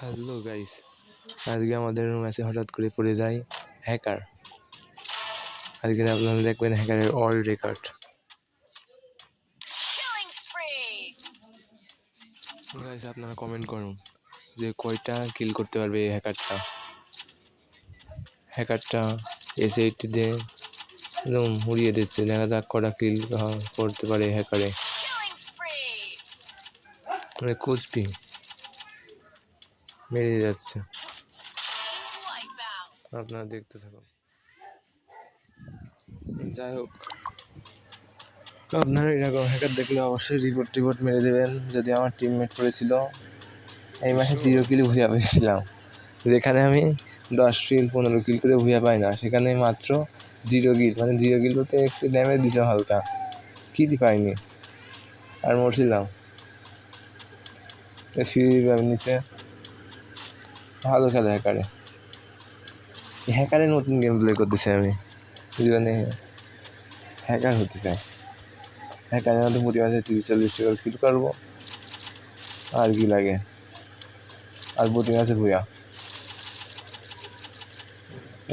Hello guys, আজকে আমাদের ম্যাচে হঠাৎ করে পড়ে যায় হ্যাকার। আজকে আপনারা দেখবেন হ্যাকারের অল রেকর্ড। গাইস আপনারা কমেন্ট করুন যে কয়টা কিল করতে পারবে এই হ্যাকারটা এস-80 দিয়ে একদম উড়িয়ে দিচ্ছে। দেখা যাক কটা কিল করতে পারে হ্যাকারে। মানে কোচপি মেরে যাচ্ছে, আপনারা দেখতে থাকুন। যাই হোক, আপনারা এরকম হ্যাকার দেখলে অবশ্যই রিপোর্ট মেরে দেবেন। যদি আমার টিমমেট পড়েছিল এই মাসে 0 কিল ভুয়া পেয়েছিলাম, যেখানে আমি 10 কিল 15 কিল করে ভুয়া পাই না, সেখানে মাত্র 0 কিল, মানে 0 কিল বলতে একটু ড্যামেজ দিছে হালকা, কিলই পাইনি আর মরছিলাম। ফ্রি নিচে ভালো খেলে হ্যাকারের নতুন গেম প্লে করতেছি আমি, জীবনে হ্যাকার হতে চাই। হ্যাকারের মধ্যে প্রতি মাসে 30-40 টাকা কিল করবো, আর কি লাগে, আর প্রতি মাসে ভুয়া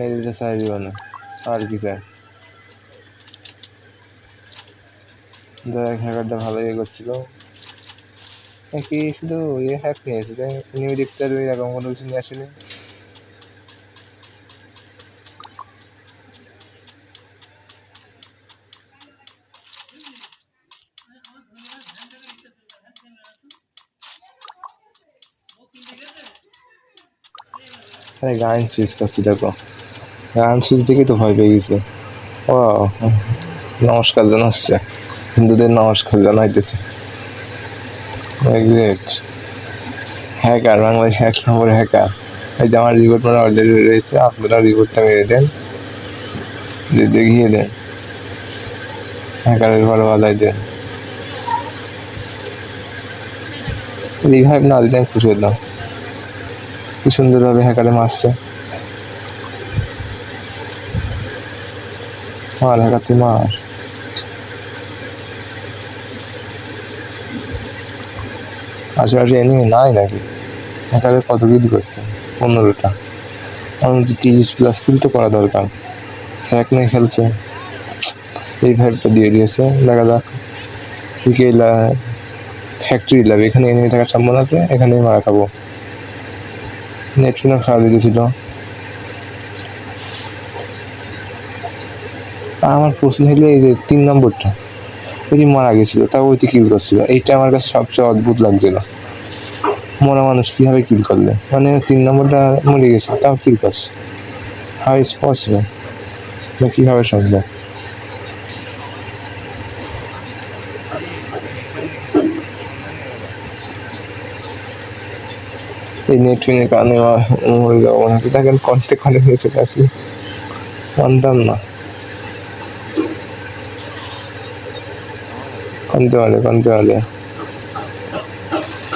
এইটা চাই জীবনে, আর কি চাই। যাই হ্যাকারটা ভালো করছিল, কি শুধু হ্যাক নিয়ে এসেছে, নিয়ে দেখতে পারবে এরকম কোনো কিছু নিয়ে আসেনি। আরে গান সুইচ করছি, দেখো গান সুইচ দেখে তো ভয় পেয়ে গেছে। ও নমস্কার জানাচ্ছে, হিন্দুদের নমস্কার জানাইতেছে। গ্রেট হ্যাকার, বাংলাদেশ 1 নম্বর হ্যাকার। এই যে আমার রিপোর্ট মানে অলরেডি রয়েছে, আপনারা রিপোর্টটা মেরে দেন, দেখিয়ে দেন হ্যাকারের বড় বাধাই দেন। রিভাইভ না দিলে আমি খুশি হতাম, কি সুন্দরভাবে হ্যাকারে মারছে। মার হ্যাকার, তুই মার। আশেপাশে এনিমি নাই নাকি? হ্যাকারে কত কিল করছে? 15টা। আমি 30+ কিল তো করা দরকার। হ্যাক নিয়ে খেলছে, রিভাইভটা দিয়ে দিয়েছে। দেখা যাক ফ্যাক্টরি ল্যাব, এখানে এনিমি থাকার সম্ভাবনা আছে, এখানেই মারা খাবো। নেটফিনও খাওয়া দিতেছিল। আমার প্রশ্ন হলো এই যে 3 নম্বরটা, ওই মারা গেছিল, তাও ওইটি কিল করছিল। এইটা আমার কাছে সবচেয়ে অদ্ভুত লাগছিল। মরা মানুষ কীভাবে কিল করলে, মানে 3 নম্বরটা মরে গেছে তাও কিল করছে, হাউ ইজ পসিবল, বা কীভাবে সম্ভব? এই নেটফিনের কারণে মরে যাবো মনে হচ্ছে। দেখেন কনে হয়েছে আসলে জানতাম না। কনতে পারে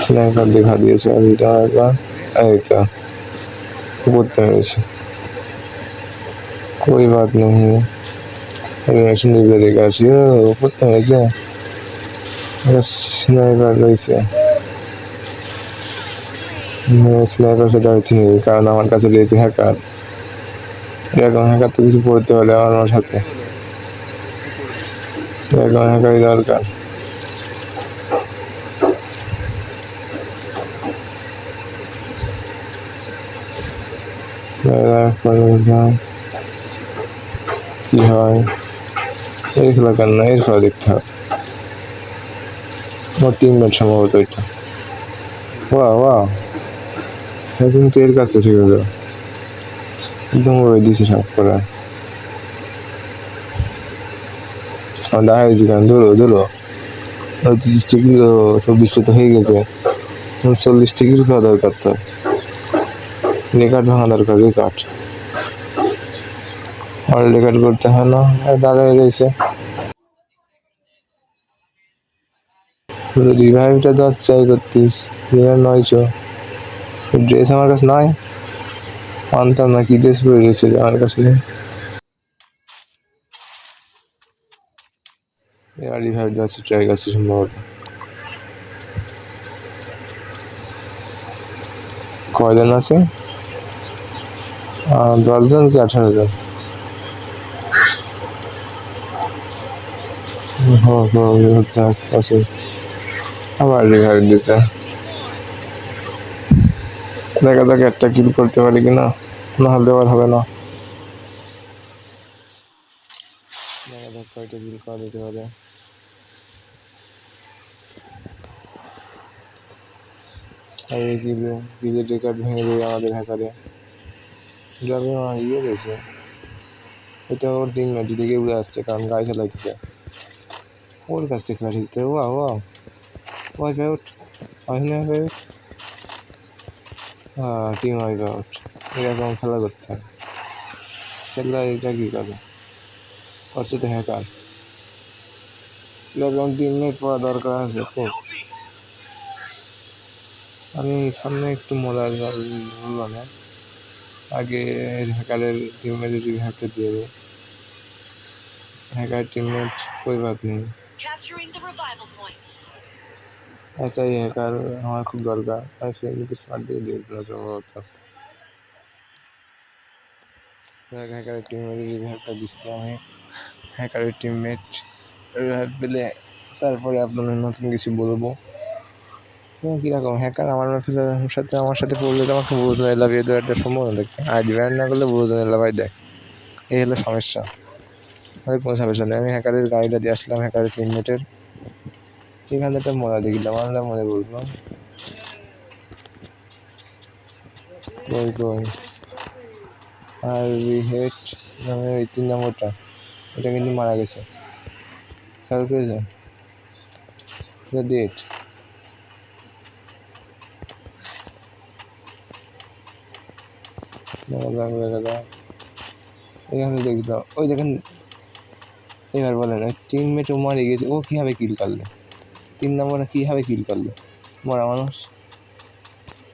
স্নাইপার দেখা দিয়েছে। আর এটা একবার এই তো করতে হয়েছে, कोई बात नहीं, रिएक्शन वीडियो देखा ছিল করতে হয়েছে। স্নাইপার রয়েছে, স্নাইপার সেটা হচ্ছে, কারণ আমার কাছে রয়েছে হ্যাকার। এরকম হ্যাকার তো কিছু পড়তে হলে আমার সাথে এরকম হ্যাকারই দরকার। কি হয় এর খেলা, কেন না এর খেলা দেখতে হবে। আমার টিমমেট সম্ভবত এটা। ওয়া কিন্তু এর কাছে ঠিক হলো, একদম ওই দিছে সাফ করা। আমার দেখা হয়েছে কেন, ধরো 30 কিলো 24টা তো হয়ে গেছে, 40 কিলো খাওয়া দরকার। তো রেকর্ড ভাঙা দরকার, রেকর্ড করতে হয় না, দাঁড়ায় রয়েছে। রিভাইভটা 10 ট্রাই করতিস, 900 ড্রেস আমার কাছে নয়, আনতাম না। কি ড্রেস পরে রয়েছে আমার কাছে, রিভাইভ 10 ট্রাই করছি সম্ভবত। কয়জন আছে? 10 জন কি 18 জন? আছে। আবার রিভাইভ দিছে। দেখা যাক একটা কিল করতে পারি কিনা, না হলে আর হবে না। দেখা যাক কয়টা কিল করা যেতে পারে। এই কিলের রেকর্ড ভেঙে দেবে আমাদের হ্যাকারে। যাবে ইয়ে রয়েছে, এটা ওর টিমমেট দিকে উড়ে আসছে কারণ গাড়ি চালাইতেছে। ওর কাছ থেকে গাড়ি দিতে wipe out, team wipe out. এরকম খেলা করতে হয়, খেলা এটা কী করে হচ্ছে তো হ্যাকার। এরকম টিমমেট পড়া দরকার আছে খুব। আমি সামনে একটু মোবাইল মানে আগে হ্যাকারের টিমমেটের রিভাইভটা দিয়ে দিই। হ্যাকার টিমমেट कोई बात नहीं, ऐसा ही हैकर हमारा खूब दरकार। ऐसे कुछ स्मार्ट দিয়ে দিয়েছিল সম্ভবত। হ্যাকারের টিমমেটের রিভাইভটা দিচ্ছি আমি। হ্যাকারের টিমমেট রিভাইভ পেলে তারপরে আপনাদের নতুন কিছু বলবো। কীরকম হ্যাকার আমার সাথে পড়লে তো আমাকে বুঝনে লাভিয়ে দেওয়ার একটা সম্ভাবনা থাকে। আইডি ব্যান্ড না করলে বুঝনে লাভাই দেয়, এই হলো সমস্যা। আমি কোনো সমস্যা নেই, আমি হ্যাকারের গাড়িটা দিয়ে আসলাম হ্যাকারের টিমমেটের। এখানে একটা মজা দেখিলাম, আমরা মনে বললাম কই আর হেড নামে ওই 3 নম্বরটা, এটা কিন্তু মারা গেছে, খেয়াল করেছেন? ডেট এখানে দেখলাম, ওই দেখেন। এবার বলেন ওই টিমমেট ও মারে গেছে, ও কীভাবে কিল করলে? 3 নম্বরে কীভাবে কিল করলে মরা মানুষ?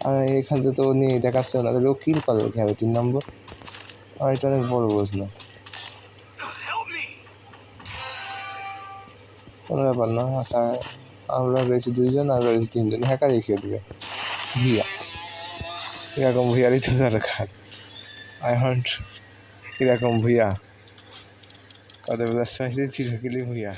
আর এখান থেকে তো নিয়ে দেখাচ্ছে না, তাহলে ও কিল করলো কীভাবে 3 নম্বর? আর এটা অনেক বড় প্রশ্ন। কোনো ব্যাপার না, আচ্ছা আমরা রয়েছি 2 জন আর রয়েছে 3 জন, হ্যাকার রেখে দেবে ভিয়া। এরকম ভুইয়ারই তো দরকার। আই ওয়ান্ট এরকম ভুইয়া, কথা বলার চাইছি চিরকিলি ভুইয়া।